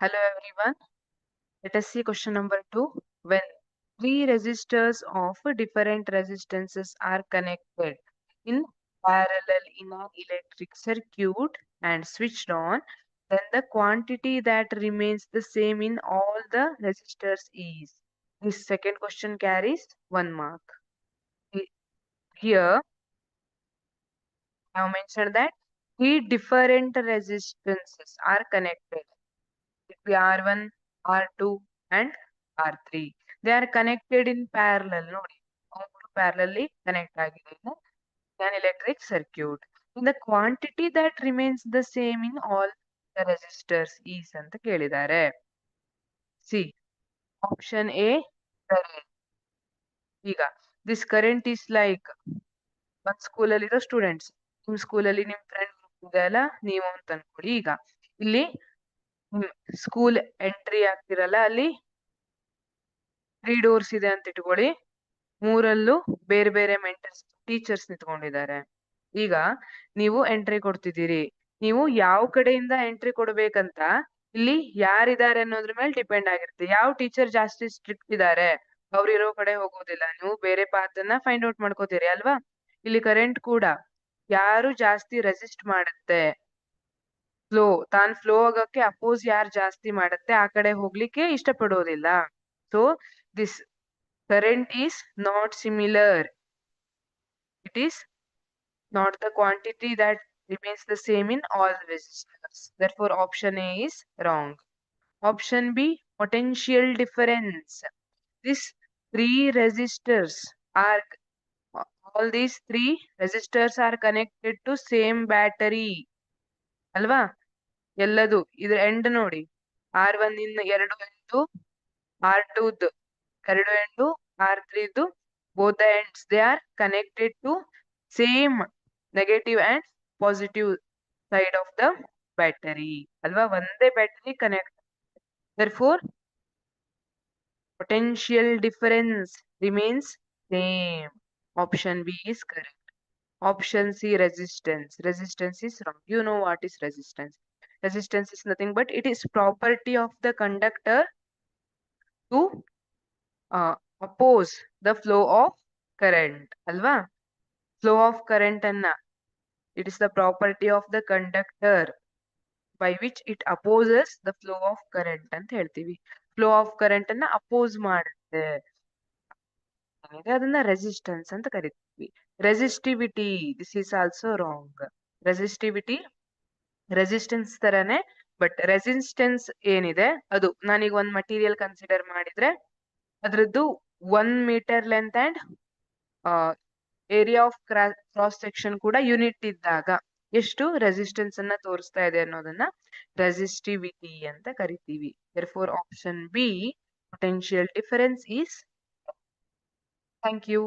Hello everyone. Let us see question number 2. When three resistors of different resistances are connected in parallel in an electric circuit and switched on, then the quantity that remains the same in all the resistors is. This second question carries 1 mark. Here I have mentioned that three different resistances are connected. It be R1, R2 and R3. They are connected in parallel. ನೋಡಿ parallelly connect ಆಗಿದೆ in an electric circuit. In the quantity that remains the same in all the resistors is ಅಂತ ಕೇಳಿದ್ದಾರೆ. See, option A current. ಈಗ this current is like ಒಂದ್ ಸ್ಕೂಲಲ್ಲಿ ಇರೋ students, ನಿಮ್ ಸ್ಕೂಲಲ್ಲಿ ನಿಮ್ ಫ್ರೆಂಡ್ ಇದೆ ಅಲ್ಲ, ನೀವು ಅಂತ ಅನ್ಕೊಳ್ಳಿ. ಈಗ ಇಲ್ಲಿ ಸ್ಕೂಲ್ ಎಂಟ್ರಿ ಆಗ್ತಿರಲ್ಲ, ಅಲ್ಲಿ 3 ಡೋರ್ಸ್ ಇದೆ ಅಂತ ಇಟ್ಕೊಳ್ಳಿ. ಮೂರಲ್ಲೂ ಬೇರೆ ಬೇರೆ ಮೆಂಟರ್ಸ್ ಟೀಚರ್ಸ್ ನಿಂತ್ಕೊಂಡಿದ್ದಾರೆ. ಈಗ ನೀವು ಎಂಟ್ರಿ ಕೊಡ್ತಿದ್ದೀರಿ. ನೀವು ಯಾವ ಕಡೆಯಿಂದ ಎಂಟ್ರಿ ಕೊಡ್ಬೇಕಂತ ಇಲ್ಲಿ ಯಾರಿದ್ದಾರೆ ಅನ್ನೋದ್ರ ಮೇಲೆ ಡಿಪೆಂಡ್ ಆಗಿರುತ್ತೆ. ಯಾವ ಟೀಚರ್ ಜಾಸ್ತಿ ಸ್ಟ್ರಿಕ್ಟ್ ಇದ್ದಾರೆ ಅವ್ರಿರೋ ಕಡೆ ಹೋಗೋದಿಲ್ಲ, ನೀವು ಬೇರೆ ಪಾತ್ ಅನ್ನ ಫೈಂಡ್ ಔಟ್ ಮಾಡ್ಕೋತೀರಿ ಅಲ್ವಾ. ಇಲ್ಲಿ ಕರೆಂಟ್ ಕೂಡ ಯಾರು ಜಾಸ್ತಿ ರೆಸಿಸ್ಟ್ ಮಾಡುತ್ತೆ, ತಾನ್ ಫ್ಲೋ ಆಗಕ್ಕೆ ಅಪೋಸ್ ಯಾರು ಜಾಸ್ತಿ ಮಾಡುತ್ತೆ ಆ ಕಡೆ ಹೋಗ್ಲಿಕ್ಕೆ ಇಷ್ಟಪಡೋದಿಲ್ಲ. So this current is not similar. It is not the quantity that remains the same in all resistors. Therefore, option A is wrong. Option B, potential difference. These three resistors are, all these three resistors are connected to same battery. ಅಲ್ವಾ? ಎಲ್ಲದು ಇದ್ರ end ನೋಡಿ, R1 ಇಂದ 2 end, R2 2 end, R3 both the ends they are connected to same negative and positive side of the battery. ಅಲ್ವಾ? ಒಂದೇ battery connect. Therefore, potential difference remains same. Option B is correct. Option C, resistance. Resistance is wrong. You know what is resistance? Resistance is nothing but it is property of the conductor to oppose the flow of current. Alva? Flow of current anna. It is the property of the conductor by which it opposes the flow of current ಅಂತ ಹೇಳ್ತೀವಿ. Flow of current ಅನ್ನ oppose ಮಾಡುತ್ತೆ, ಅದನ್ನ resistance ಅಂತ ಕರಿತೀವಿ. Resistivity, this is also wrong. Resistivity resistance ತರನೇ, but resistance ಏನಿದೆ ಅದು, ನಾನೀಗ ಒಂದ್ ಮಟೀರಿಯಲ್ ಕನ್ಸಿಡರ್ ಮಾಡಿದ್ರೆ ಅದ್ರದ್ದು 1 metre length and area of cross section ಕೂಡ ಯೂನಿಟ್ ಇದ್ದಾಗ ಎಷ್ಟು ರೆಸಿಸ್ಟೆನ್ಸ್ ಅನ್ನ ತೋರಿಸ್ತಾ ಇದೆ ಅನ್ನೋದನ್ನ ರೆಸಿಸ್ಟಿವಿಟಿ ಅಂತ ಕರಿತೀವಿ. therefore option B, potential difference is. Thank you.